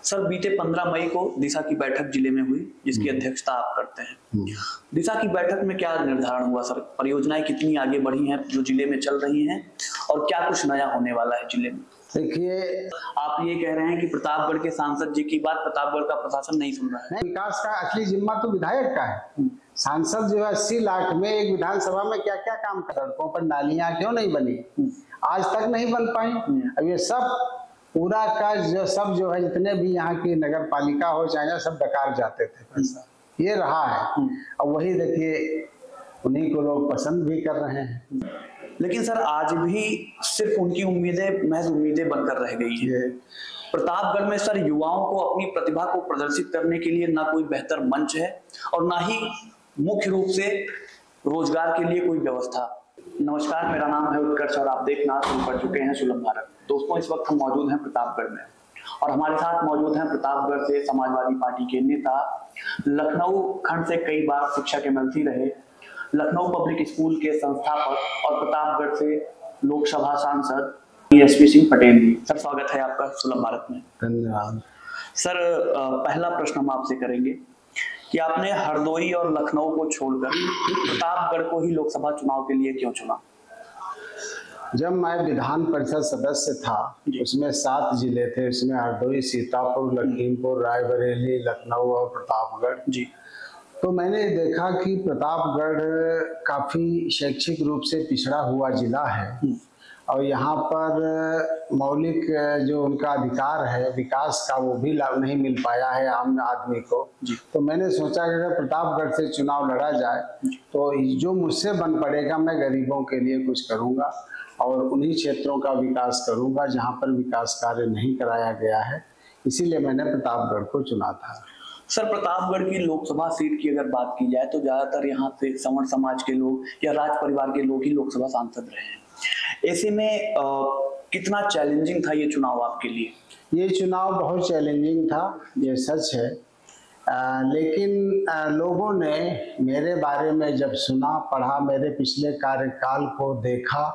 Sir बीते 15 मई को दिशा की बैठक जिले में हुई, जिसकी अध्यक्षता आप करते हैं। दिशा की बैठक में क्या निर्धारण हुआ सर? परियोजनाएं कितनी आगे बढ़ी हैं जो जिले में चल रही हैं, और क्या कुछ नया होने वाला है जिले में? देखिए, आप ये कह रहे हैं कि प्रतापगढ़ के सांसद जी की बात प्रतापगढ़ का प्रशासन नहीं सुन रहा है। विकास का असली जिम्मा तो विधायक का है। सांसद जो है 80 लाख में एक विधानसभा में क्या क्या काम कर, सड़कों पर नालियां क्यों नहीं बनी, आज तक नहीं बन पाई। अब ये सब पूरा का जो है जितने भी यहाँ की नगर पालिका हो चाहे सब बेकार जाते थे पैसा, ये रहा है। और वही देखिए उन्हीं को लोग पसंद भी कर रहे हैं। लेकिन सर आज भी सिर्फ उनकी उम्मीदें महज उम्मीदें बनकर रह गई है। प्रतापगढ़ में सर युवाओं को अपनी प्रतिभा को प्रदर्शित करने के लिए ना कोई बेहतर मंच है और ना ही मुख्य रूप से रोजगार के लिए कोई व्यवस्था। नमस्कार, मेरा नाम है उत्कर्ष और आप देखना शुरू कर चुके हैं सुलभ भारत। दोस्तों, इस वक्त हम मौजूद हैं प्रतापगढ़ में और हमारे साथ मौजूद हैं प्रतापगढ़ से समाजवादी पार्टी के नेता, लखनऊ खंड से कई बार शिक्षक एमएलसी रहे, लखनऊ पब्लिक स्कूल के संस्थापक और प्रतापगढ़ से लोकसभा सांसद एसपी सिंह पटेल जी। सर स्वागत है आपका सुलभ भारत में। धन्यवाद। सर पहला प्रश्न हम आपसे करेंगे कि आपने हरदोई और लखनऊ को छोड़कर प्रतापगढ़ को ही लोकसभा चुनाव के लिए क्यों चुना? जब मैं विधान परिषद सदस्य था उसमें 7 जिले थे, उसमें हरदोई, सीतापुर, लखीमपुर, रायबरेली, लखनऊ और प्रतापगढ़ जी। तो मैंने देखा कि प्रतापगढ़ काफी शैक्षिक रूप से पिछड़ा हुआ जिला है और यहाँ पर मौलिक जो उनका अधिकार है विकास का वो भी लाभ नहीं मिल पाया है आम आदमी को। तो मैंने सोचा कि अगर प्रतापगढ़ से चुनाव लड़ा जाए तो जो मुझसे बन पड़ेगा मैं गरीबों के लिए कुछ करूँगा और उन्हीं क्षेत्रों का विकास करूँगा जहाँ पर विकास कार्य नहीं कराया गया है, इसीलिए मैंने प्रतापगढ़ को चुना था। सर प्रतापगढ़ की लोकसभा सीट की अगर बात की जाए तो ज्यादातर यहाँ से सवर्ण समाज के लोग या राज परिवार के लोग ही लोकसभा सांसद रहे हैं। ऐसे में कितना चैलेंजिंग था ये चुनाव आपके लिए? ये चुनाव बहुत चैलेंजिंग था, ये सच है। लेकिन लोगों ने मेरे बारे में जब सुना, पढ़ा, मेरे पिछले कार्यकाल को देखा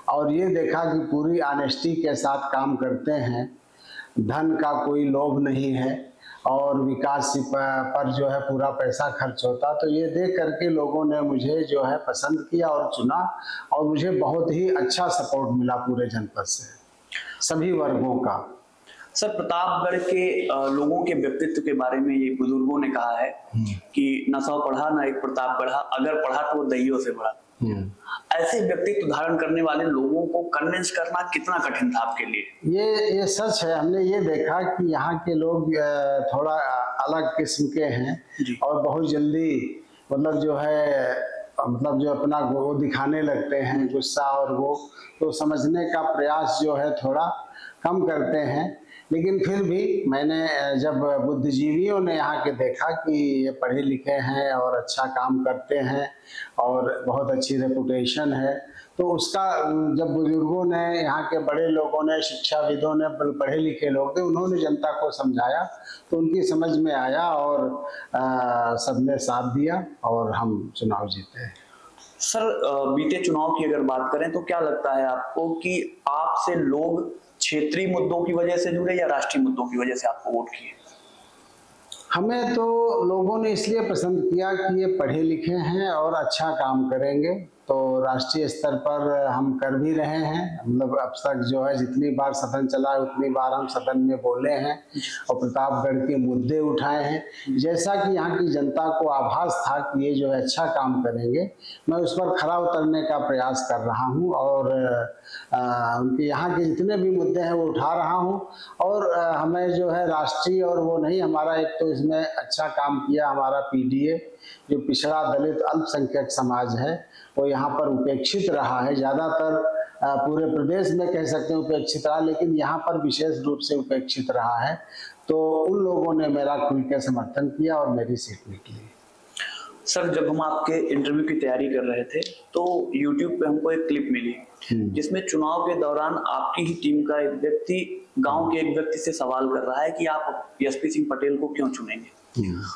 और ये देखा कि पूरी ऑनेस्टी के साथ काम करते हैं, धन का कोई लोभ नहीं है और विकास पर जो है पूरा पैसा खर्च होता, तो ये देख करके लोगों ने मुझे जो है पसंद किया और चुना और मुझे बहुत ही अच्छा सपोर्ट मिला पूरे जनपद से, सभी वर्गों का। सर प्रतापगढ़ के लोगों के व्यक्तित्व के बारे में ये बुजुर्गों ने कहा है कि न सौ पढ़ा न एक प्रताप गढ़ा, अगर पढ़ा तो वो दहियों से बढ़ा। ऐसे व्यक्तित्व धारण करने वाले लोगों को कन्विंस करना कितना कठिन था आपके लिए? ये सच है। हमने ये देखा कि यहाँ के लोग थोड़ा अलग किस्म के हैं और बहुत जल्दी मतलब जो अपना वो दिखाने लगते हैं, गुस्सा और वो तो समझने का प्रयास जो है थोड़ा कम करते हैं। लेकिन फिर भी मैंने जब बुद्धिजीवियों ने यहाँ के देखा कि ये पढ़े लिखे हैं और अच्छा काम करते हैं और बहुत अच्छी रेपुटेशन है, तो उसका जब बुजुर्गों ने, यहाँ के बड़े लोगों ने, शिक्षाविदों ने, पढ़े लिखे लोग थे, उन्होंने जनता को समझाया तो उनकी समझ में आया और सबने साथ दिया और हम चुनाव जीते। सर बीते चुनाव की अगर बात करें तो क्या लगता है आपको कि आपसे लोग क्षेत्रीय मुद्दों की वजह से जुड़े या राष्ट्रीय मुद्दों की वजह से आपको वोट किए? हमें तो लोगों ने इसलिए पसंद किया कि ये पढ़े लिखे हैं और अच्छा काम करेंगे, तो राष्ट्रीय स्तर पर हम कर भी रहे हैं। मतलब अब तक जो है जितनी बार सदन चला है उतनी बार हम सदन में बोले हैं और प्रतापगढ़ के मुद्दे उठाए हैं। जैसा कि यहाँ की जनता को आभास था कि ये जो है अच्छा काम करेंगे, मैं उस पर खरा उतरने का प्रयास कर रहा हूँ और उनके यहाँ के जितने भी मुद्दे हैं वो उठा रहा हूँ। और हमें जो है राष्ट्रीय और वो नहीं, हमारा एक तो इसमें अच्छा काम किया हमारा पीडीए, जो पिछड़ा दलित अल्पसंख्यक समाज है वो यहाँ पर उपेक्षित रहा है। ज़्यादातर पूरे प्रदेश में कह सकते हैं उपेक्षित रहा, लेकिन यहाँ पर विशेष रूप से उपेक्षित रहा है। तो उन लोगों ने मेरा खुल के समर्थन किया और मेरी सीट निकली। सर जब हम आपके इंटरव्यू की तैयारी कर रहे थे तो YouTube पे हमको एक क्लिप मिली जिसमें चुनाव के दौरान आपकी ही टीम का एक व्यक्ति गांव के एक व्यक्ति से सवाल कर रहा है कि आप एसपी सिंह पटेल को क्यों चुनेंगे।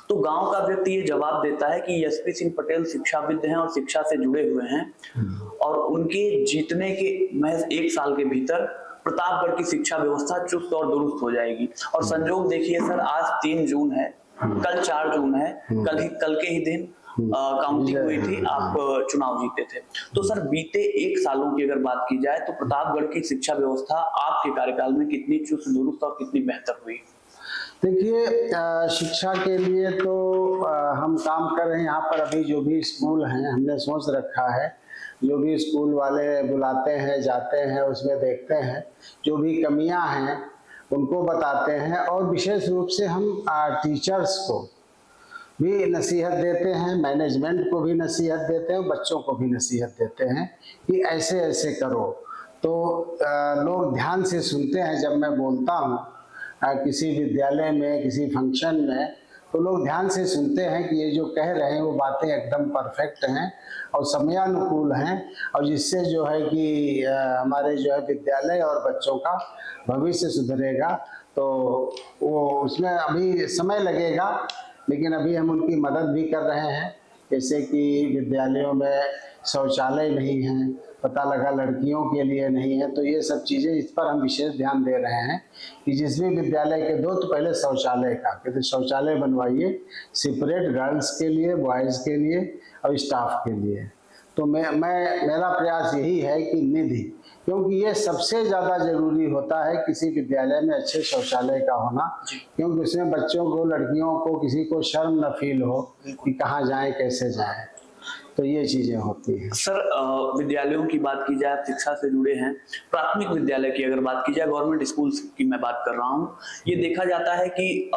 तो गांव का व्यक्ति ये जवाब देता है कि एसपी सिंह पटेल शिक्षाविद हैं और शिक्षा से जुड़े हुए हैं और उनके जीतने के महज 1 साल के भीतर प्रतापगढ़ की शिक्षा व्यवस्था चुस्त और दुरुस्त हो जाएगी। और संजोग देखिए सर, आज 3 जून है, कल 4 जून है, कल के ही दिन काउंटिंग हुई थी, आप चुनाव जीते थे। तो सर बीते 1 सालों की अगर बात की जाए तो प्रतापगढ़ की शिक्षा व्यवस्था आपके कार्यकाल में कितनी चुस्त दुरुस्त और कितनी बेहतर हुई? देखिए, शिक्षा के लिए तो हम काम कर रहे हैं। यहाँ पर अभी जो भी स्कूल हैं, हमने सोच रखा है, जो भी स्कूल वाले बुलाते हैं, जाते हैं, उसमें देखते हैं, जो भी कमियां हैं उनको बताते हैं, और विशेष रूप से हम टीचर्स को भी नसीहत देते हैं, मैनेजमेंट को भी नसीहत देते हैं, बच्चों को भी नसीहत देते हैं कि ऐसे ऐसे करो। तो लोग ध्यान से सुनते हैं। जब मैं बोलता हूँ किसी विद्यालय में, किसी फंक्शन में, तो लोग ध्यान से सुनते हैं कि ये जो कह रहे हैं वो बातें एकदम परफेक्ट हैं और समयानुकूल हैं, और जिससे जो है कि हमारे जो है विद्यालय और बच्चों का भविष्य सुधरेगा। तो वो उसमें अभी समय लगेगा, लेकिन अभी हम उनकी मदद भी कर रहे हैं। जैसे कि विद्यालयों में शौचालय नहीं है, पता लगा लड़कियों के लिए नहीं है, तो ये सब चीज़ें, इस पर हम विशेष ध्यान दे रहे हैं कि जिस भी विद्यालय के दो, तो पहले शौचालय का, कहते शौचालय बनवाइए सेपरेट, गर्ल्स के लिए, बॉयज़ के लिए और स्टाफ के लिए। तो मेरा प्रयास यही है कि निधि, क्योंकि ये सबसे ज़्यादा ज़रूरी होता है किसी विद्यालय में अच्छे शौचालय का होना, क्योंकि उसमें बच्चों को, लड़कियों को, किसी को शर्म न फील हो कि कहाँ जाएं, कैसे जाएं। तो ये चीजें होती हैं। सर विद्यालयों की बात की जाए, शिक्षा से जुड़े हैं, प्राथमिक विद्यालय की अगर बात की जाए, गवर्नमेंट स्कूल्स की मैं बात कर रहा हूँ, ये देखा जाता है कि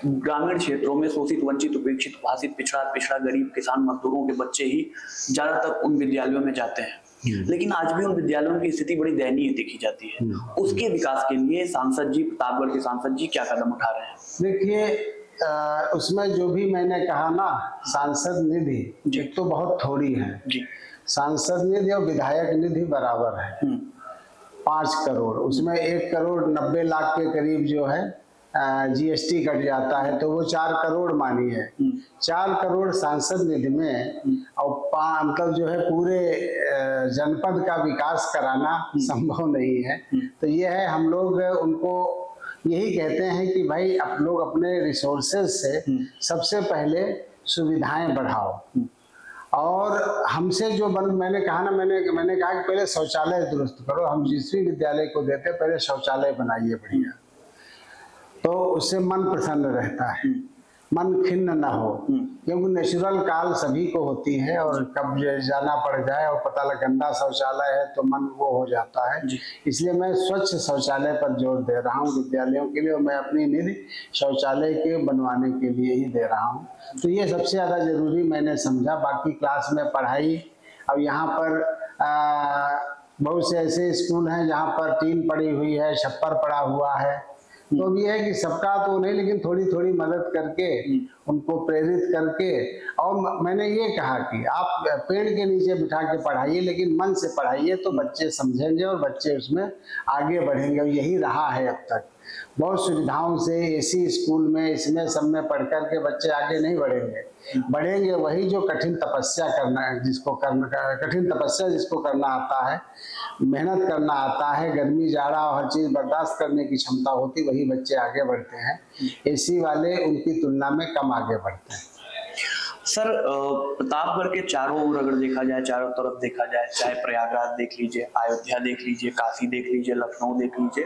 ग्रामीण क्षेत्रों में शोषित, वंचित, उपेक्षित, भाषित, पिछड़ा, गरीब, किसान, मजदूरों के बच्चे ही ज्यादातर उन विद्यालयों में जाते हैं। लेकिन आज भी उन विद्यालयों की स्थिति बड़ी दयनीय देखी जाती है। उसके विकास के लिए सांसद जी, प्रतापगढ़ के सांसद जी क्या कदम उठा रहे हैं? देखिए, उसमें जो भी मैंने कहा ना, सांसद निधि एक तो बहुत थोड़ी है जी। सांसद निधि और विधायक निधि बराबर है 5 करोड़, उसमें 1 करोड़ 90 लाख के करीब जो है जीएसटी कट जाता है, तो वो 4 करोड़ मानिए। 4 करोड़ सांसद निधि में और मतलब जो है पूरे जनपद का विकास कराना संभव नहीं है। तो ये है, हम लोग उनको यही कहते हैं कि भाई आप लोग अपने रिसोर्सेज से सबसे पहले सुविधाएं बढ़ाओ। और हमसे जो मैंने कहा ना, मैंने कहा कि पहले शौचालय दुरुस्त करो। हम जिस भी विद्यालय को देते हैं, पहले शौचालय बनाइए बढ़िया, तो उससे मन प्रसन्न रहता है, मन खिन्न ना हो, क्योंकि नेचुरल काल सभी को होती है, और कब जाना पड़ जाए और पता लगा गंदा शौचालय है तो मन वो हो जाता है। इसलिए मैं स्वच्छ शौचालय पर जोर दे रहा हूँ विद्यालयों के लिए, और मैं अपनी निधि शौचालय के बनवाने के लिए ही दे रहा हूँ। तो ये सबसे ज़्यादा जरूरी मैंने समझा। बाकी क्लास में पढ़ाई, अब यहाँ पर बहुत से ऐसे स्कूल हैं जहाँ पर टीन पड़ी हुई है, छप्पर पड़ा हुआ है, तो अब ये है कि सबका तो नहीं, लेकिन थोड़ी थोड़ी मदद करके उनको प्रेरित करके। और मैंने ये कहा कि आप पेड़ के नीचे बिठा के पढ़ाइए, लेकिन मन से पढ़ाइए, तो बच्चे समझेंगे और बच्चे उसमें आगे बढ़ेंगे। और यही रहा है अब तक। बहुत सुविधाओं से एसी स्कूल में, इसमें सब में पढ़ कर के बच्चे आगे नहीं बढ़ेंगे वही जो कठिन तपस्या जिसको करना आता है, मेहनत करना आता है, गर्मी जाड़ा और हर चीज बर्दाश्त करने की क्षमता होती, वही बच्चे आगे बढ़ते हैं। एसी वाले उनकी तुलना में कम आगे बढ़ते हैं। सर प्रतापगढ़ के चारों ओर अगर देखा जाए, चारों तरफ देखा जाए, चाहे प्रयागराज देख लीजिए, अयोध्या देख लीजिए, काशी देख लीजिए, लखनऊ देख लीजिए,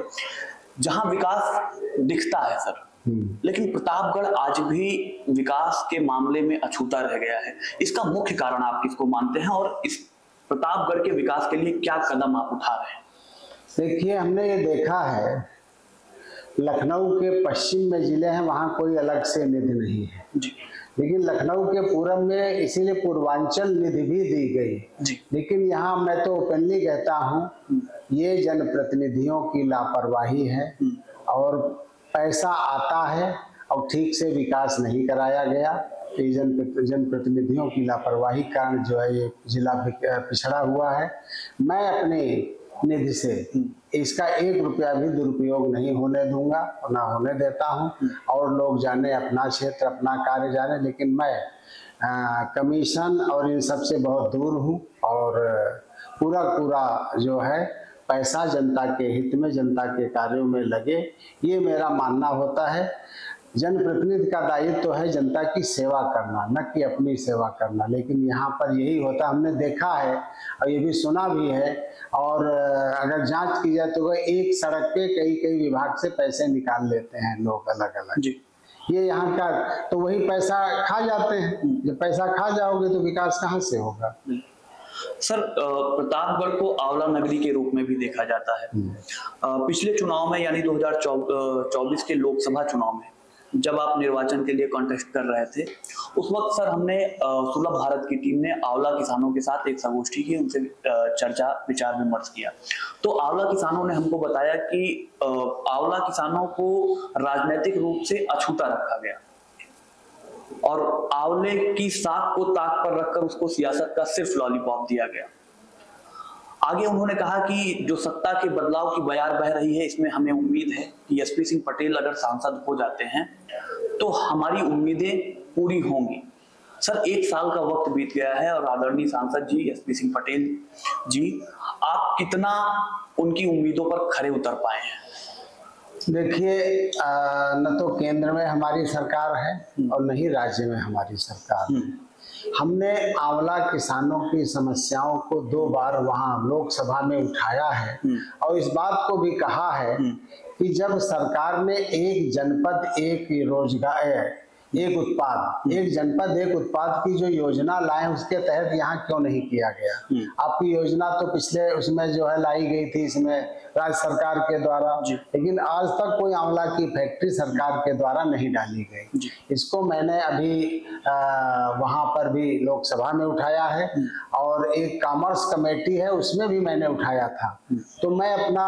जहां विकास दिखता है सर, लेकिन प्रतापगढ़ आज भी विकास के मामले में अछूता रह गया है। इसका मुख्य कारण आप किसको मानते हैं, और इस प्रतापगढ़ के विकास के लिए क्या कदम आप उठा रहे हैं? देखिए, हमने ये देखा है, लखनऊ के पश्चिम में जिले हैं, वहाँ कोई अलग से निधि नहीं है जी। लेकिन लखनऊ के पूर्व में इसीलिए पूर्वांचल निधि भी दी गई जी। लेकिन यहाँ मैं तो ओपनली कहता हूँ, ये जनप्रतिनिधियों की लापरवाही है, और पैसा आता है और ठीक से विकास नहीं कराया गया। जनप्रतिनिधियों की लापरवाही कारण जो है ये जिला पिछड़ा हुआ है। मैं अपने निधि से इसका 1 रुपया भी दुरुपयोग नहीं होने दूंगा और ना होने देता हूं। और लोग जाने अपना क्षेत्र, अपना कार्य जाने, लेकिन मैं कमीशन और इन सब से बहुत दूर हूं, और पूरा जो है पैसा जनता के हित में, जनता के कार्यों में लगे, ये मेरा मानना होता है। जनप्रतिनिधि का दायित्व तो है जनता की सेवा करना, न कि अपनी सेवा करना। लेकिन यहाँ पर यही होता, हमने देखा है और ये भी सुना भी है, और अगर जांच की जाए तो एक सड़क पे कई कई विभाग से पैसे निकाल लेते हैं लोग अलग अलग जी। ये यहाँ का तो वही पैसा खा जाते हैं। जब पैसा खा जाओगे तो विकास कहाँ से होगा। सर, प्रतापगढ़ को आंवला नगरी के रूप में भी देखा जाता है। पिछले चुनाव में यानी 2024 के लोकसभा चुनाव में जब आप निर्वाचन के लिए कॉन्टेस्ट कर रहे थे, उस वक्त सर हमने सुलभ भारत की टीम ने आंवला किसानों के साथ एक संगोष्ठी की, उनसे चर्चा विचार विमर्श किया। तो आंवला किसानों ने हमको बताया कि आंवला किसानों को राजनीतिक रूप से अछूता रखा गया और आंवले की साख को ताक पर रखकर उसको सियासत का सिर्फ लॉलीपॉप दिया गया। आगे उन्होंने कहा कि जो सत्ता के बदलाव की बयार बह रही है, इसमें हमें उम्मीद है कि एसपी सिंह पटेल अगर सांसद हो जाते हैं तो हमारी उम्मीदें पूरी होंगी। सर, 1 साल का वक्त बीत गया है और आदरणीय सांसद जी एसपी सिंह पटेल जी, आप कितना उनकी उम्मीदों पर खरे उतर पाए हैं? देखिए, न तो केंद्र में हमारी सरकार है और न ही राज्य में हमारी सरकार है। हमने आंवला किसानों की समस्याओं को 2 बार वहां लोकसभा में उठाया है और इस बात को भी कहा है कि जब सरकार ने एक जनपद एक रोजगार एक उत्पाद, एक जनपद एक उत्पाद की जो योजना लाए, उसके तहत यहाँ क्यों नहीं किया गया। आपकी योजना तो पिछले उसमें जो है लाई गई थी, इसमें राज्य सरकार के द्वारा, लेकिन आज तक कोई आंवला की फैक्ट्री सरकार के द्वारा नहीं डाली गई। इसको मैंने अभी वहां पर भी लोकसभा में उठाया है और एक कॉमर्स कमेटी है, उसमें भी मैंने उठाया था। तो मैं अपना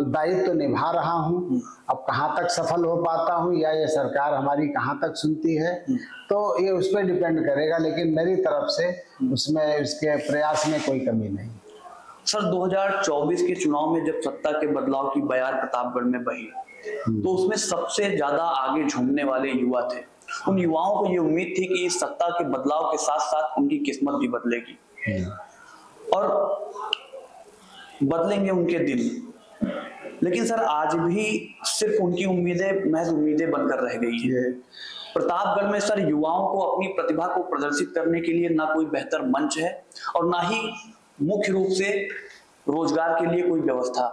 दायित्व तो निभा रहा हूँ। अब कहाँ तक सफल हो पाता हूँ या ये सरकार हमारी कहाँ तक सुनती है, तो ये उस पर डिपेंड करेगा, लेकिन मेरी तरफ से उसमें उसके प्रयास में कोई कमी नहीं। सर, 2024 के चुनाव में जब सत्ता के बदलाव की बयार प्रतापगढ़ में बही तो उसमें सबसे ज्यादा आगे झूमने वाले युवा थे। उन युवाओं को ये उम्मीद थी कि इस सत्ता के बदलाव के साथ साथ उनकी किस्मत भी बदलेगी और बदलेंगे उनके दिन। लेकिन सर, आज भी सिर्फ उनकी उम्मीदें महज उम्मीदें बनकर रह गई है। प्रतापगढ़ में सर युवाओं को अपनी प्रतिभा को प्रदर्शित करने के लिए ना कोई बेहतर मंच है और ना ही मुख्य रूप से रोजगार के लिए कोई व्यवस्था।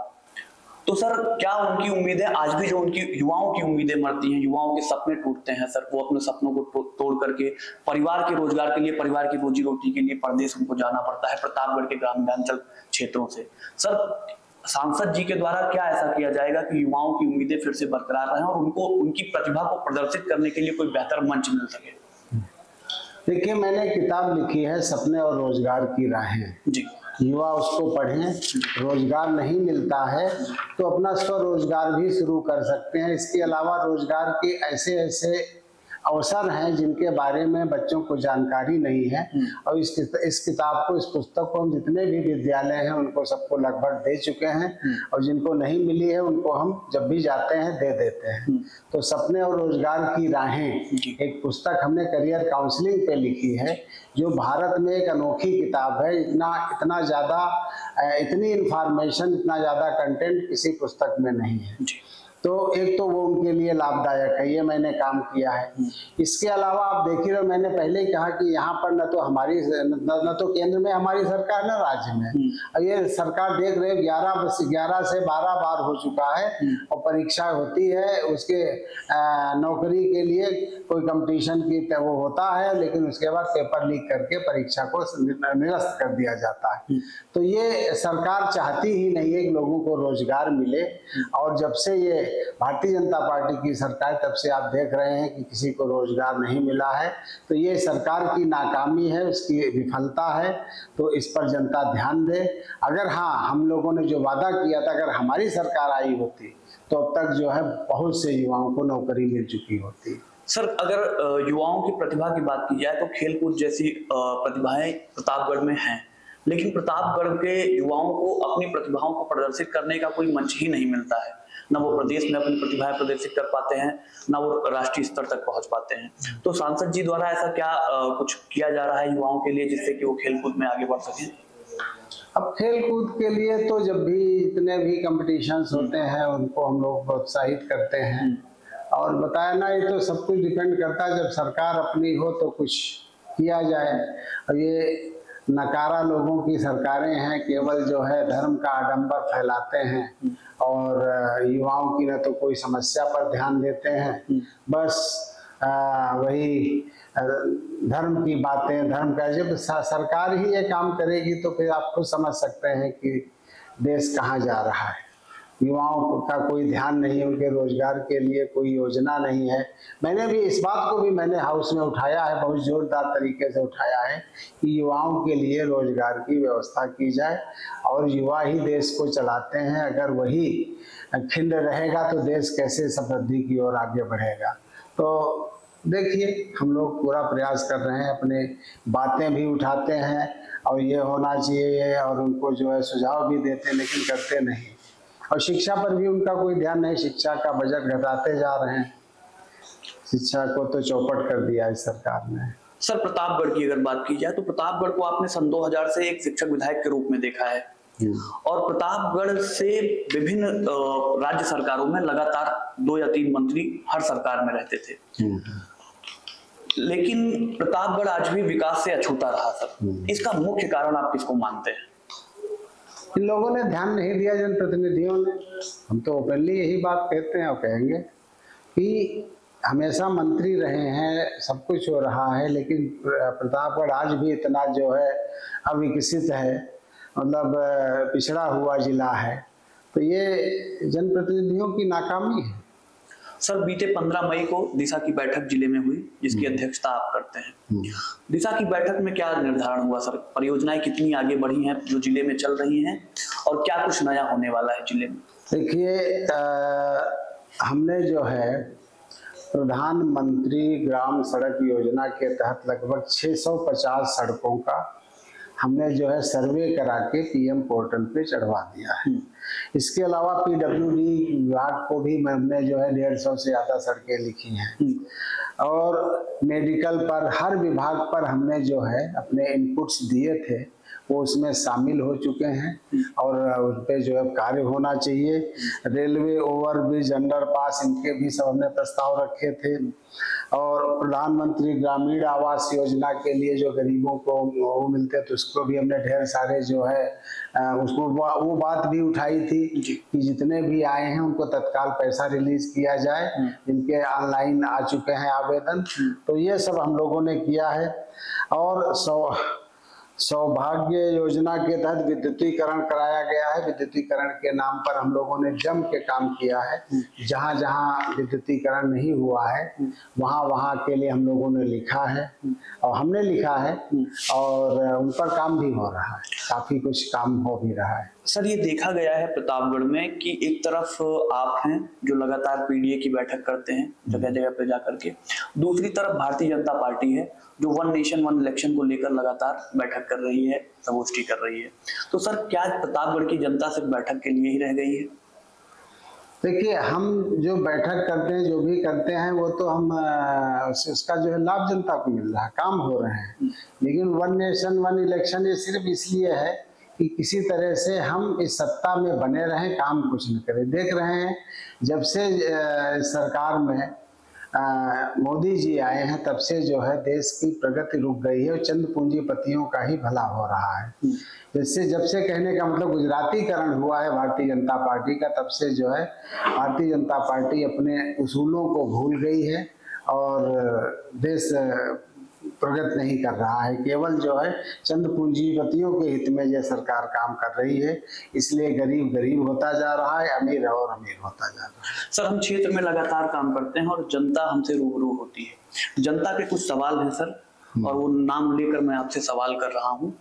तो सर, क्या उनकी उम्मीदें आज भी, जो उनकी युवाओं की उम्मीदें मरती हैं, युवाओं के सपने टूटते हैं सर, वो अपने सपनों को तोड़ करके परिवार के रोजगार के लिए, परिवार की रोजी रोटी के लिए परदेश उनको जाना पड़ता है प्रतापगढ़ के ग्रामीणांचल क्षेत्रों से। सर, सांसद जी के द्वारा क्या ऐसा किया जाएगा कि युवाओं की उम्मीदें फिर से बरकरार रहें और उनको उनकी प्रतिभा को प्रदर्शित करने के लिए कोई बेहतर मंच मिल सके? देखिए, मैंने किताब लिखी है सपने और रोजगार की राहें जी। युवा उसको पढ़ें। रोजगार नहीं मिलता है तो अपना स्वरोजगार भी शुरू कर सकते हैं। इसके अलावा रोजगार के ऐसे ऐसे अवसर हैं जिनके बारे में बच्चों को जानकारी नहीं है और इस किताब को, इस पुस्तक को हम जितने भी विद्यालय हैं उनको सबको लगभग दे चुके हैं और जिनको नहीं मिली है उनको हम जब भी जाते हैं दे देते हैं। तो सपने और रोजगार की राहें एक पुस्तक हमने करियर काउंसलिंग पे लिखी है, जो भारत में एक अनोखी किताब है। इतना ज़्यादा, इतनी इंफॉर्मेशन, इतना ज़्यादा कंटेंट किसी पुस्तक में नहीं है। तो एक तो वो उनके लिए लाभदायक है, ये मैंने काम किया है। इसके अलावा आप देख ही रहे, मैंने पहले ही कहा कि यहाँ पर न तो हमारी न तो केंद्र में हमारी सरकार न राज्य में, और ये सरकार देख रहे 11 से 12 बार हो चुका है और परीक्षा होती है, उसके नौकरी के लिए कोई कंपटीशन की वो होता है, लेकिन उसके बाद पेपर लीक करके परीक्षा को निरस्त कर दिया जाता है। तो ये सरकार चाहती ही नहीं है कि लोगों को रोजगार मिले, और जब से ये भारतीय जनता पार्टी की सरकार, तब से आप देख रहे हैं कि किसी को रोजगार नहीं मिला है। तो ये सरकार की नाकामी है, उसकी विफलता है, तो इस पर जनता ध्यान दे। अगर हाँ, हम लोगों ने जो वादा किया था, अगर हमारी सरकार आई होती तो अब तक जो है बहुत से युवाओं को नौकरी मिल चुकी होती। सर, अगर युवाओं की प्रतिभा की बात की जाए तो खेलकूद जैसी प्रतिभाएं प्रतापगढ़ में हैं, लेकिन प्रतापगढ़ के युवाओं को अपनी प्रतिभाओं को प्रदर्शित करने का कोई मंच ही नहीं मिलता है। ना वो प्रदेश में अपनी प्रतिभाएं प्रदर्शित कर पाते हैं, ना वो राष्ट्रीय स्तर तक पहुंच पाते हैं। तो सांसद जी द्वारा ऐसा क्या कुछ किया जा रहा है युवाओं के लिए जिससे कि वो खेलकूद में आगे बढ़ सकें? अब खेल कूद के लिए तो जब भी इतने भी कंपटीशंस होते हैं उनको हम लोग प्रोत्साहित करते हैं। और बताया ना, ये तो सब कुछ डिपेंड करता है, जब सरकार अपनी हो तो कुछ किया जाए। अब ये नकारा लोगों की सरकारें हैं, केवल जो है धर्म का आडंबर फैलाते हैं और युवाओं की न तो कोई समस्या पर ध्यान देते हैं, बस वही धर्म की बातें, धर्म का। जब सरकार ही ये काम करेगी तो फिर आप खुद समझ सकते हैं कि देश कहाँ जा रहा है। युवाओं का कोई ध्यान नहीं, उनके रोजगार के लिए कोई योजना नहीं है। मैंने भी इस बात को भी मैंने हाउस में उठाया है, बहुत जोरदार तरीके से उठाया है कि युवाओं के लिए रोजगार की व्यवस्था की जाए और युवा ही देश को चलाते हैं। अगर वही खिंड रहेगा तो देश कैसे समृद्धि की ओर आगे बढ़ेगा। तो देखिए, हम लोग पूरा प्रयास कर रहे हैं, अपने बातें भी उठाते हैं और ये होना चाहिए और उनको जो है सुझाव भी देते हैं, लेकिन करते नहीं। और शिक्षा पर भी उनका कोई ध्यान नहीं, शिक्षा का बजट घटाते जा रहे हैं, शिक्षा को तो चौपट कर दिया इस सरकार ने। सर, प्रतापगढ़ की अगर बात की जाए तो प्रतापगढ़ को आपने सन 2000 से एक शिक्षक विधायक के रूप में देखा है और प्रतापगढ़ से विभिन्न राज्य सरकारों में लगातार 2 या 3 मंत्री हर सरकार में रहते थे, लेकिन प्रतापगढ़ आज भी विकास से अछूता रहा। सर, इसका मुख्य कारण आप किसको मानते हैं? इन लोगों ने ध्यान नहीं दिया, जनप्रतिनिधियों ने। हम तो ओपनली यही बात कहते हैं और कहेंगे कि हमेशा मंत्री रहे हैं, सब कुछ हो रहा है, लेकिन प्रतापगढ़ आज भी इतना जो है अविकसित है, मतलब पिछड़ा हुआ जिला है। तो ये जनप्रतिनिधियों की नाकामी है। सर, बीते 15 मई को दिशा की बैठक जिले में हुई, जिसकी अध्यक्षता आप करते हैं। दिशा की बैठक में क्या निर्धारण हुआ सर? परियोजनाएं कितनी आगे बढ़ी हैं जो जिले में चल रही हैं और क्या कुछ नया होने वाला है जिले में? देखिए, हमने जो है प्रधानमंत्री ग्राम सड़क योजना के तहत लगभग 650 सड़कों का हमने जो है सर्वे करा के पीएम पोर्टल पे चढ़वा दिया है। इसके अलावा पीडब्ल्यूडी विभाग को भी हमने जो है 150 से ज़्यादा सड़कें लिखी हैं और मेडिकल पर हर विभाग पर हमने जो है अपने इनपुट्स दिए थे, वो उसमें शामिल हो चुके हैं और उन पर जो है कार्य होना चाहिए। रेलवे ओवरब्रिज, अंडरपास, इनके भी सब हमने प्रस्ताव रखे थे और प्रधानमंत्री ग्रामीण आवास योजना के लिए जो गरीबों को वो मिलते तो उसको भी हमने ढेर सारे जो है उसको वो बात भी उठाई थी कि जितने भी आए हैं उनको तत्काल पैसा रिलीज किया जाए, जिनके ऑनलाइन आ चुके हैं आवेदन। तो ये सब हम लोगों ने किया है। और सौभाग्य योजना के तहत विद्युतीकरण कराया गया है। विद्युतीकरण के नाम पर हम लोगों ने जम के काम किया है। जहाँ जहाँ विद्युतीकरण नहीं हुआ है वहाँ वहाँ के लिए हम लोगों ने लिखा है और हमने लिखा है और उन पर काम भी हो रहा है, काफी कुछ काम हो भी रहा है। सर, ये देखा गया है प्रतापगढ़ में कि एक तरफ आप हैं जो लगातार पीडीए की बैठक करते हैं जगह जगह पे जाकर के, दूसरी तरफ भारतीय जनता पार्टी है जो 1 नेशन 1 इलेक्शन को लेकर लगातार बैठक कर रही है, संगोष्ठी कर रही है। तो सर, क्या प्रतापगढ़ की जनता सिर्फ बैठक के लिए ही रह गई है? देखिए, हम जो बैठक करते हैं, जो भी करते हैं, वो तो हम उसका जो है लाभ जनता को मिल रहा है, काम हो रहे हैं। लेकिन 1 नेशन 1 इलेक्शन ये सिर्फ इसलिए है कि किसी तरह से हम इस सत्ता में बने रहें, काम कुछ न करें। देख रहे हैं जब से सरकार में मोदी जी आए हैं तब से जो है देश की प्रगति रुक गई है और चंद पूंजीपतियों का ही भला हो रहा है। जैसे जब से कहने का मतलब गुजरातीकरण हुआ है भारतीय जनता पार्टी का, तब से जो है भारतीय जनता पार्टी अपने उसूलों को भूल गई है और देश प्रगति नहीं कर रहा है। केवल जो है चंद पूंजीपतियों के हित में यह सरकार काम कर रही है, इसलिए गरीब गरीब होता जा रहा है, अमीर और अमीर होता जा रहा है। सर, हम क्षेत्र में लगातार काम करते हैं और जनता हमसे रूबरू होती है। जनता के कुछ सवाल हैं सर, और वो नाम लेकर मैं आपसे सवाल कर रहा हूँ।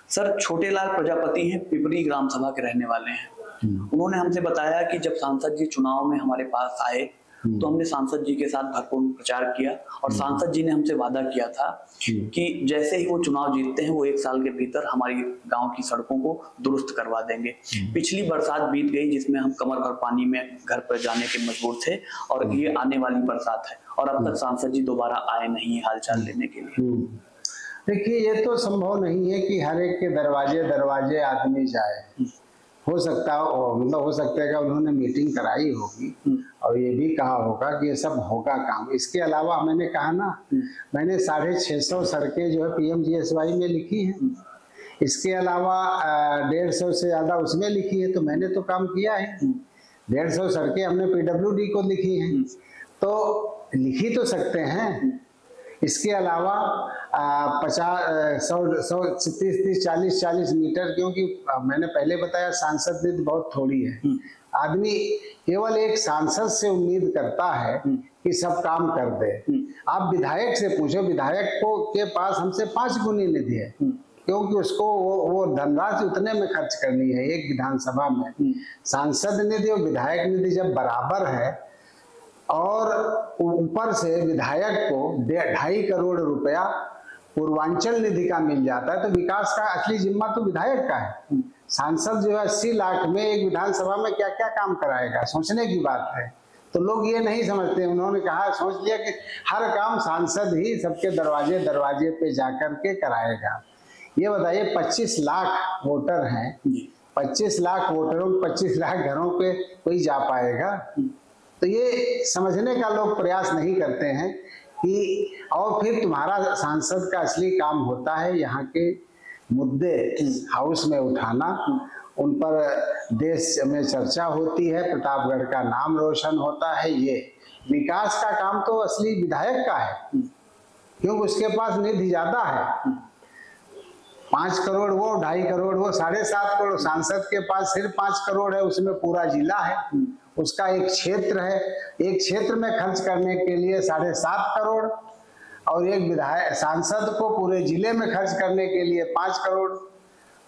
सर, छोटेलाल प्रजापति हैं, पिपरी ग्राम सभा के रहने वाले हैं। उन्होंने हमसे बताया कि जब सांसद जी चुनाव में हमारे पास आए तो हमने सांसद जी के साथ भरपूर प्रचार किया और सांसद जी ने हमसे वादा किया था कि जैसे ही वो चुनाव जीतते हैं वो 1 साल के भीतर हमारी गांव की सड़कों को दुरुस्त करवा देंगे। पिछली बरसात बीत गई जिसमें हम कमर भर पानी में घर पर जाने के मजबूर थे और ये आने वाली बरसात है और अब तक सांसद जी दोबारा आए नहीं हालचाल लेने के लिए। देखिए, ये तो संभव नहीं है कि हर एक के दरवाजे दरवाजे आदमी जाए। हो सकता हो, मतलब हो सकता है कि उन्होंने मीटिंग कराई होगी और ये भी कहा होगा कि ये सब होगा काम। इसके अलावा मैंने कहा ना, मैंने 650 सड़कें जो है PMGSY में लिखी हैं। इसके अलावा 150 से ज़्यादा उसमें लिखी है, तो मैंने तो काम किया है। 150 सड़कें हमने PWD को लिखी हैं, तो लिखी तो सकते हैं। इसके अलावा 30-40 मीटर, क्योंकि मैंने पहले बताया सांसद निधि बहुत थोड़ी है। आदमी केवल एक सांसद से उम्मीद करता है कि सब काम कर दे। आप विधायक से पूछो, विधायक को के पास हमसे 5 गुनी निधि है, क्योंकि उसको वो धनराशि उतने में खर्च करनी है एक विधानसभा में। सांसद निधि और विधायक निधि जब बराबर है और ऊपर से विधायक को 2.5 करोड़ रुपया पूर्वांचल निधि का मिल जाता है, तो विकास का असली जिम्मा तो विधायक का है। सांसद जो है 80 लाख में एक विधानसभा में क्या क्या काम कराएगा, सोचने की बात है। तो लोग ये नहीं समझते। उन्होंने कहा, सोच लिया कि हर काम सांसद ही सबके दरवाजे दरवाजे पे जाकर के कराएगा। ये बताइए, 25 लाख वोटर हैं, 25 लाख वोटरों, 25 लाख घरों पे कोई जा पाएगा? तो ये समझने का लोग प्रयास नहीं करते हैं कि, और फिर तुम्हारा सांसद का असली काम होता है यहाँ के मुद्दे हाउस में उठाना, उन पर देश में चर्चा होती है, प्रतापगढ़ का नाम रोशन होता है। ये विकास का काम तो असली विधायक का है, क्योंकि उसके पास निधि ज्यादा है। 5 करोड़ वो, 2.5 करोड़ वो, 7.5 करोड़। सांसद के पास सिर्फ 5 करोड़ है, उसमें पूरा जिला है, उसका एक क्षेत्र है। एक क्षेत्र में खर्च करने के लिए 7.5 करोड़, और एक विधायक सांसद को पूरे जिले में खर्च करने के लिए 5 करोड़।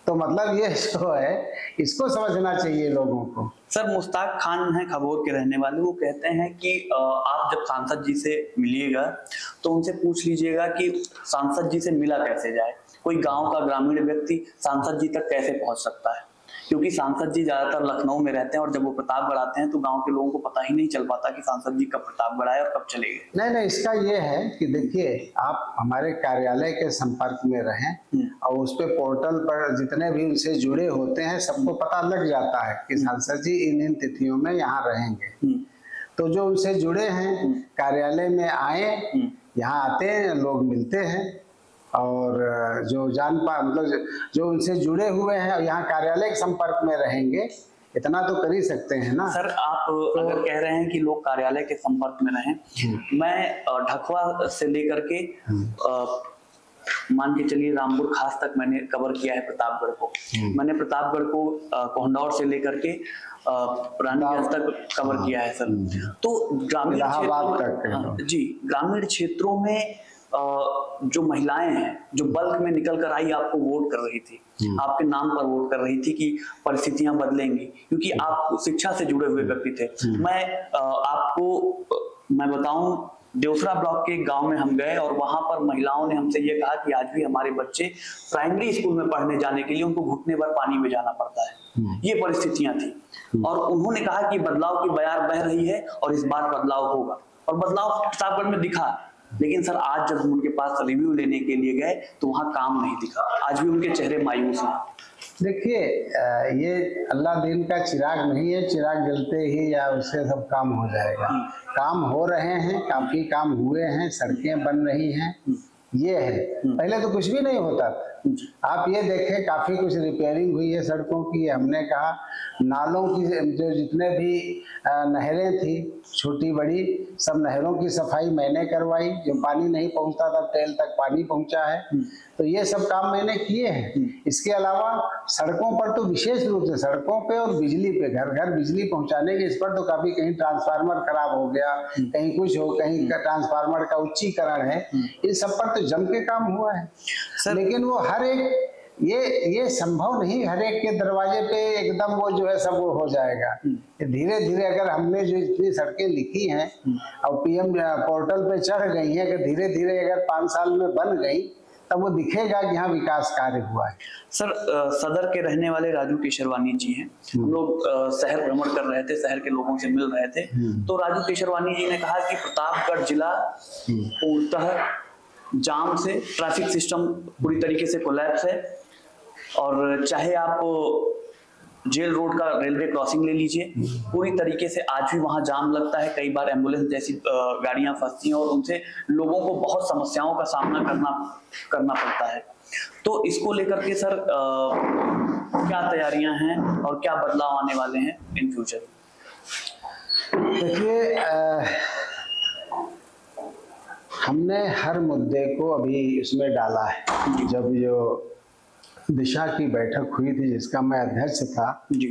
तो मतलब ये जो है, इसको समझना चाहिए लोगों को। सर, मुश्ताक खान है खबोर के रहने वाले, वो कहते हैं कि आप जब सांसद जी से मिलिएगा तो उनसे पूछ लीजिएगा कि सांसद जी से मिला कैसे जाए। कोई गांव का ग्रामीण व्यक्ति सांसद जी तक कैसे पहुंच सकता है, क्योंकि सांसद जी ज्यादातर लखनऊ में रहते हैं और जब वो प्रतापगढ़ आते हैं तो गांव के लोगों को पता ही नहीं चल पाता कि सांसद जी कब प्रतापगढ़ आए और कब चले गए। नहीं, इसका ये है कि देखिए, आप हमारे कार्यालय के संपर्क में रहें और उस पे पोर्टल पर जितने भी उनसे जुड़े होते हैं सबको पता लग जाता है कि सांसद जी इन तिथियों में यहाँ रहेंगे। तो जो उनसे जुड़े हैं कार्यालय में आए, यहाँ आते हैं, लोग मिलते हैं, और जो मतलब जो उनसे जुड़े हुए हैं और यहाँ कार्यालय के संपर्क में रहेंगे, इतना तो कर ही सकते हैं ना। सर, आप अगर कह रहे हैं कि लोग कार्यालय के संपर्क में रहें, मैं ढकवा से लेकर के मान के चलिए रामपुर खास तक मैंने कवर किया है प्रतापगढ़ को। मैंने प्रतापगढ़ को कोहंडौर से लेकर के रानीगंज तक कवर किया है सर। तो ग्रामीण क्षेत्रों जी, ग्रामीण क्षेत्रों में जो महिलाएं हैं जो बल्क में निकल कर आई, आपको वोट कर रही थी, आपके नाम पर वोट कर रही थी कि परिस्थितियां बदलेंगी, क्योंकि आप शिक्षा से जुड़े हुए व्यक्ति थे। मैं बताऊं, देवसरा ब्लॉक के एक गांव में हम गए और वहां पर महिलाओं ने हमसे ये कहा कि आज भी हमारे बच्चे प्राइमरी स्कूल में पढ़ने जाने के लिए उनको घुटने भर पानी में जाना पड़ता है। ये परिस्थितियां थी और उन्होंने कहा कि बदलाव की बयार बह रही है और इस बार बदलाव होगा, और बदलाव प्रतापगढ़ में दिखा। लेकिन सर, आज जब हम उनके पास रिव्यू लेने के लिए गए तो वहां काम नहीं दिखा, आज भी उनके चेहरे मायूस हैं। देखिए, ये अल्लाह दिन का चिराग नहीं है, चिराग जलते ही या उससे सब काम हो जाएगा। काम हो रहे हैं, काफी काम हुए हैं, सड़कें बन रही हैं, ये है। पहले तो कुछ भी नहीं होता था। आप ये देखें, काफी कुछ रिपेयरिंग हुई है सड़कों की। हमने कहा नालों की, जो जितने भी नहरें थी छोटी बड़ी, सब नहरों की सफाई मैंने करवाई। जो पानी नहीं पहुंचता था टेल तक पानी पहुंचा है, तो ये सब काम मैंने किए हैं। इसके अलावा सड़कों पर तो विशेष रूप से सड़कों पे और बिजली पे, घर घर बिजली पहुंचाने के, इस पर तो काफी, कहीं ट्रांसफार्मर खराब हो गया, कहीं कुछ हो, कहीं ट्रांसफार्मर का उच्चीकरण है, इन सब पर तो जम के काम हुआ है। लेकिन वो हर एक, ये संभव नहीं हर एक के दरवाजे पे एकदम वो जो है सब वो हो जाएगा। धीरे धीरे अगर हमने जो इतनी सड़कें लिखी हैं और PM पोर्टल पे चढ़ गई हैं, अगर धीरे धीरे अगर 5 साल में बन गई, तब वो दिखेगा कि यहाँ विकास कार्य हुआ है। सर, सदर के रहने वाले राजू केशरवानी जी हैं, हम लोग शहर भ्रमण कर रहे थे, शहर के लोगों से मिल रहे थे, तो राजू केशरवानी जी ने कहा कि प्रतापगढ़ जिला पूर्णतः जाम से ट्रैफिक सिस्टम पूरी तरीके से कोलैप्स है। और चाहे आप जेल रोड का रेलवे क्रॉसिंग ले लीजिए, पूरी तरीके से आज भी वहां जाम लगता है। कई बार एम्बुलेंस जैसी गाड़ियां फंसती हैं और उनसे लोगों को बहुत समस्याओं का सामना करना पड़ता है। तो इसको लेकर के सर क्या तैयारियां हैं और क्या बदलाव आने वाले हैं इन फ्यूचर? देखिए, हमने हर मुद्दे को अभी इसमें डाला है। जब जो दिशा की बैठक हुई थी जिसका मैं अध्यक्ष था जी,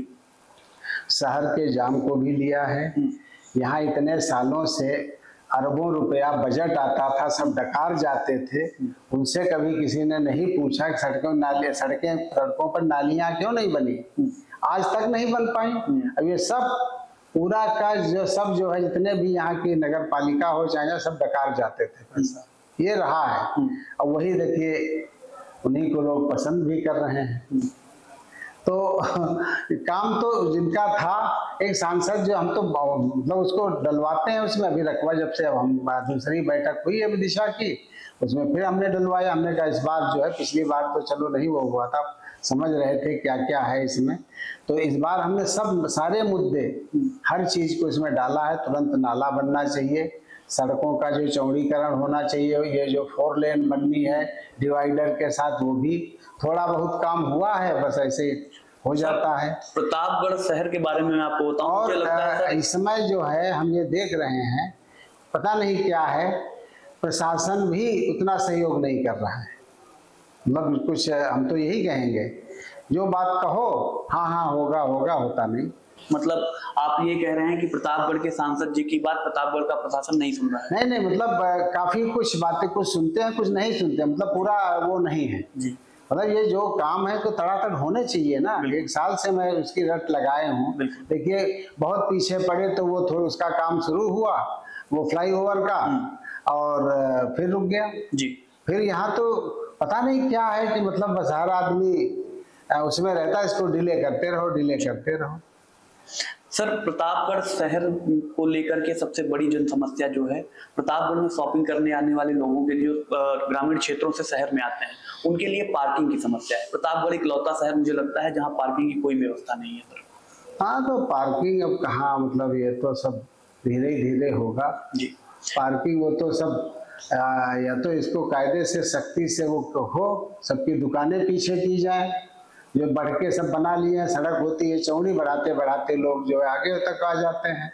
शहर के जाम को भी लिया है। यहाँ इतने सालों से अरबों रुपया बजट आता था, सब डकार जाते थे, उनसे कभी किसी ने नहीं पूछा कि सड़कों पर नालियां क्यों नहीं बनी, आज तक नहीं बन पाई। अब ये सब पूरा का जो है जितने भी यहाँ की नगर पालिका हो चाहे सब डकार जाते थे पैसा, ये रहा है। अब वही देखिए उन्हीं को लोग पसंद भी कर रहे हैं। तो काम तो जिनका था, एक सांसद जो हम तो मतलब उसको डलवाते हैं उसमें, अभी रकबा जब से अब हम दूसरी बैठक हुई है दिशा की, उसमें फिर हमने डलवाया। हमने कहा इस बार जो है, पिछली बार तो चलो नहीं वो हुआ था, समझ रहे थे क्या क्या है इसमें, तो इस बार हमने सारे मुद्दे हर चीज को इसमें डाला है। तुरंत नाला बनना चाहिए, सड़कों का जो चौड़ीकरण होना चाहिए, ये जो 4 लेन बननी है डिवाइडर के साथ, वो भी थोड़ा बहुत काम हुआ है, बस ऐसे हो जाता है। प्रतापगढ़ शहर के बारे में मैं आपको बताऊं, मुझे लगता है इस समय जो है हम ये देख रहे हैं, पता नहीं क्या है, प्रशासन भी उतना सहयोग नहीं कर रहा है। मतलब कुछ हम तो यही कहेंगे, जो बात कहो हाँ हाँ होगा होगा, होता नहीं। मतलब आप ये कह रहे हैं कि प्रतापगढ़ के सांसद जी की बात प्रतापगढ़ का प्रशासन नहीं सुन रहा है? नहीं नहीं, मतलब काफी कुछ बातें कुछ सुनते हैं कुछ नहीं सुनते, मतलब पूरा वो नहीं है जी। मतलब ये जो काम है तो तड़ातड़ होने चाहिए ना। 1 साल से मैं उसकी रट लगाए हूँ। देखिए बहुत पीछे पड़े तो वो थोड़ा उसका काम शुरू हुआ, वो फ्लाईओवर का, और फिर रुक गया जी। फिर यहाँ तो पता नहीं क्या है कि मतलब बस हर आदमी उसमें रहता है, इसको डिले करते रहो। सर, प्रतापगढ़ शहर को लेकर के सबसे बड़ी जन समस्या जो है, प्रतापगढ़ में शॉपिंग करने आने वाले लोगों के जो ग्रामीण क्षेत्रों से शहर में आते हैं, उनके लिए पार्किंग की समस्या है। प्रतापगढ़ इकलौता शहर मुझे लगता है जहां पार्किंग की कोई व्यवस्था नहीं है सर। हाँ, तो पार्किंग अब कहाँ, मतलब ये तो सब धीरे धीरे होगा जी। पार्किंग वो तो सब या तो इसको कायदे से सख्ती से वो हो, सबकी दुकानें पीछे की जाए, जो बढ़ के सब बना लिए हैं, सड़क होती है चौड़ी, बढ़ाते बढ़ाते लोग जो है आगे तक आ जाते हैं,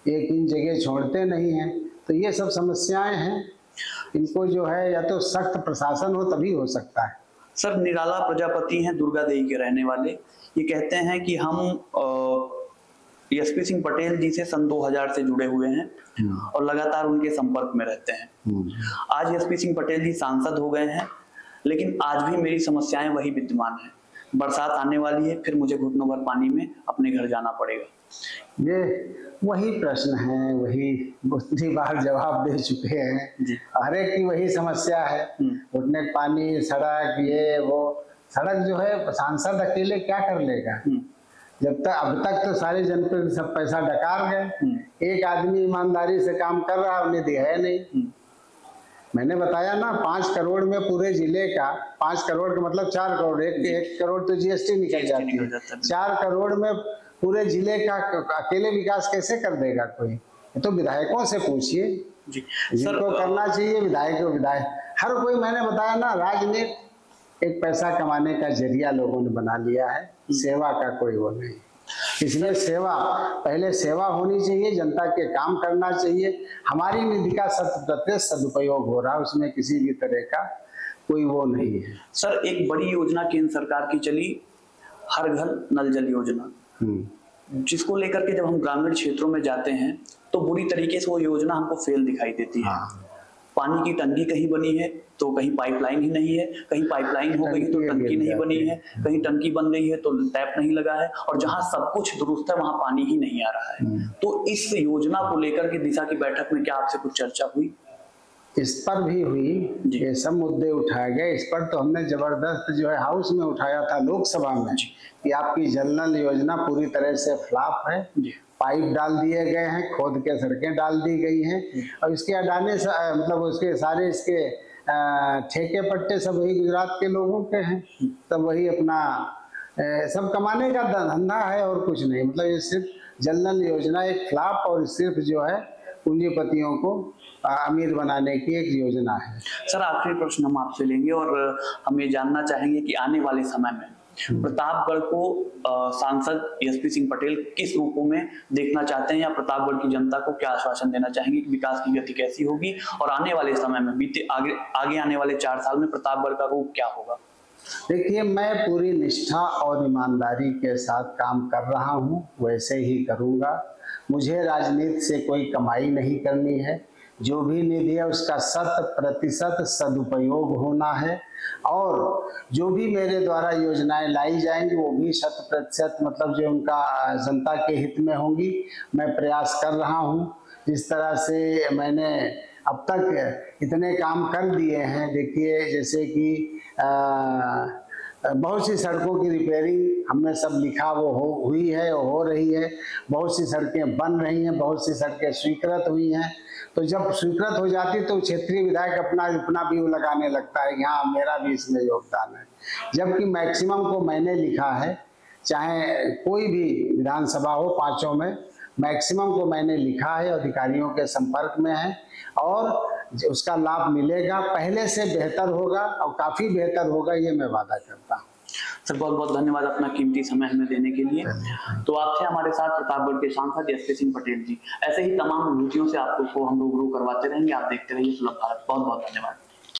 एक इन जगह छोड़ते नहीं हैं। तो ये सब समस्याएं हैं, इनको जो है या तो सख्त प्रशासन हो तभी हो सकता है। सर, निराला प्रजापति हैं दुर्गा देवी के रहने वाले, ये कहते हैं कि हम एसपी सिंह पटेल जी से सन 2000 से जुड़े हुए हैं और लगातार उनके संपर्क में रहते हैं। आज एसपी सिंह पटेल जी सांसद हो गए हैं, लेकिन आज भी मेरी समस्याएं वही विद्यमान हैं। बरसात आने वाली है, फिर मुझे घुटनों भर पानी में अपने घर जाना पड़ेगा। ये वही प्रश्न है, वही दूसरी बार जवाब दे चुके हैं, हर एक की वही समस्या है, घुटने पानी, सड़क, ये वो। सड़क जो है सांसद अकेले क्या कर लेगा, जब तक अब तक तो सारे जनपद सब पैसा डकार गए, एक आदमी ईमानदारी से काम कर रहा है, उन्हें दिया है नहीं। मैंने बताया ना, 5 करोड़ में पूरे जिले का, 5 करोड़ का मतलब 4 करोड़, एक करोड़ तो जीएसटी निकल जाती है, 4 करोड़ में पूरे जिले का अकेले विकास कैसे कर देगा कोई? तो विधायकों से पूछिए, जिनको करना चाहिए विधायक हर कोई। मैंने बताया ना, राजनीति एक पैसा कमाने का जरिया लोगों ने बना लिया है, सेवा का कोई वो नहीं। इसलिए सेवा, पहले सेवा होनी चाहिए, जनता के काम करना चाहिए। हमारी निधि का 100% सदुपयोग हो रहा है, उसमें किसी भी तरह का कोई वो नहीं है। सर, एक बड़ी योजना केंद्र सरकार की चली, हर घर नल जल योजना, जिसको लेकर के जब हम ग्रामीण क्षेत्रों में जाते हैं तो बुरी तरीके से वो योजना हमको फेल दिखाई देती है। पानी की टंकी कहीं बनी है तो कहीं पाइपलाइन ही नहीं है, कहीं पाइपलाइन हो गई तो टंकी नहीं बनी है, कहीं टंकी बन गई है तो टैप नहीं लगा है, और जहां सब कुछ दुरुस्त है वहां पानी ही नहीं आ रहा है। तो इस योजना को लेकर के दिशा की बैठक में क्या आपसे कुछ चर्चा हुई? इस पर भी हुई, ये सब मुद्दे उठाए गए। इस पर तो हमने जबरदस्त जो है हाउस में उठाया था, लोकसभा में, कि आपकी जल नल योजना पूरी तरह से फ्लॉप है। पाइप डाल दिए गए हैं, खोद के सड़कें डाल दी गई हैं, और इसके अडाने से मतलब उसके सारे इसके ठेके पट्टे सब वही गुजरात के लोगों के हैं, सब वही अपना सब कमाने का धंधा है और कुछ नहीं। मतलब ये सिर्फ जल नल योजना एक फ्लॉप और सिर्फ जो है पूंजीपतियों को अमीर बनाने की एक योजना है। सर आखिरी प्रश्न हम आपसे लेंगे और हम ये जानना चाहेंगे कि आने वाले समय में प्रतापगढ़ को सांसद एसपी सिंह पटेल किस रूपों में देखना चाहते हैं, या प्रतापगढ़ की जनता को क्या आश्वासन देना चाहेंगे कि विकास की गति कैसी होगी और आने वाले समय में आगे आने वाले 4 साल में प्रतापगढ़ का रूप क्या होगा? देखिए, मैं पूरी निष्ठा और ईमानदारी के साथ काम कर रहा हूँ, वैसे ही करूँगा। मुझे राजनीति से कोई कमाई नहीं करनी है। जो भी निधि है उसका 100% सदुपयोग होना है और जो भी मेरे द्वारा योजनाएं लाई जाएंगी वो भी 100% मतलब जो उनका जनता के हित में होंगी। मैं प्रयास कर रहा हूँ। जिस तरह से मैंने अब तक इतने काम कर दिए हैं, देखिए जैसे कि बहुत सी सड़कों की रिपेयरिंग हमने सब लिखा, वो हुई है, वो हो रही है। बहुत सी सड़कें बन रही हैं, बहुत सी सड़कें स्वीकृत हुई हैं। तो जब स्वीकृत हो जाती तो क्षेत्रीय विधायक अपना व्यू लगाने लगता है कि हाँ मेरा भी इसमें योगदान है, जबकि मैक्सिमम को मैंने लिखा है। चाहे कोई भी विधानसभा हो, 5 में मैक्सिमम को मैंने लिखा है, अधिकारियों के संपर्क में है और उसका लाभ मिलेगा, पहले से बेहतर होगा और काफी बेहतर होगा, ये मैं वादा करता हूँ। सर बहुत बहुत धन्यवाद अपना कीमती समय हमें देने के लिए। तो आपसे हमारे साथ प्रतापगढ़ के सांसद एसपी सिंह पटेल जी। ऐसे ही तमाम विभूतियों से आपको हम रूबरू करवाते रहेंगे। आप देखते रहिए सुलभ भारत। बहुत बहुत धन्यवाद।